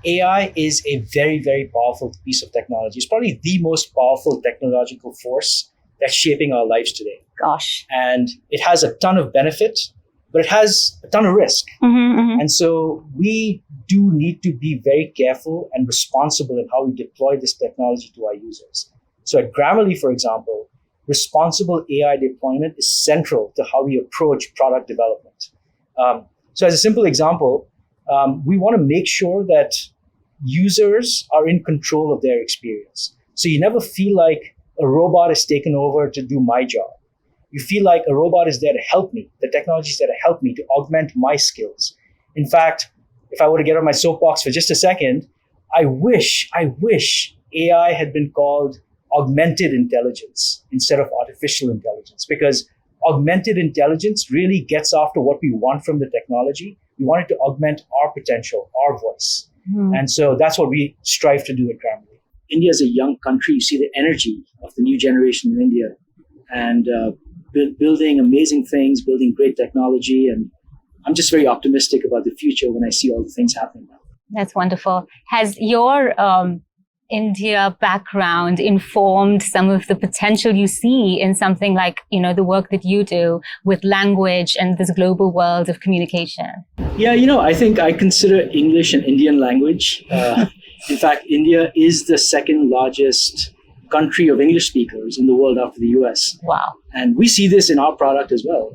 AI is a very, very powerful piece of technology. It's probably the most powerful technological force that's shaping our lives today. Gosh. And it has a ton of benefit, but it has a ton of risk. And so we do need to be very careful and responsible in how we deploy this technology to our users. So at Grammarly, for example, responsible AI deployment is central to how we approach product development. So as a simple example, we want to make sure that users are in control of their experience. So you never feel like a robot is taken over to do my job. You feel like a robot is there to help me. The technology is there to help me, to augment my skills. In fact, if I were to get on my soapbox for just a second, I wish AI had been called augmented intelligence instead of artificial intelligence, because augmented intelligence really gets after what we want from the technology. We want it to augment our potential, our voice. And so that's what we strive to do at Grammarly. India is a young country. You see the energy of the new generation in India, and building amazing things, building great technology. And I'm just very optimistic about the future when I see all the things happening now. That's wonderful. Has your India background informed some of the potential you see in something like, the work that you do with language and this global world of communication? Yeah, I think I consider English an Indian language. In fact, India is the second largest country of English speakers in the world after the US. Wow. And we see this in our product as well.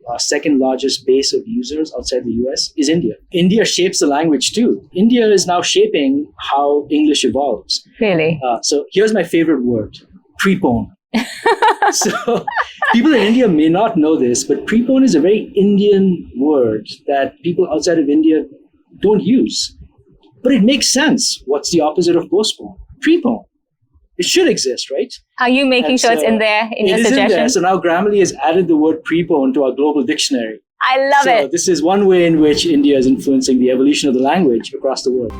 Our second largest base of users outside the US is India. India shapes the language too. India is now shaping how English evolves. Really? So here's my favorite word, prepone. So people in India may not know this, but prepone is a very Indian word that people outside of India don't use. But it makes sense. What's the opposite of postpone? Prepone. It should exist, right? Are you making sure it's in there in your suggestion? It is in there. So now Grammarly has added the word prepone to our global dictionary. I love it. So this is one way in which India is influencing the evolution of the language across the world.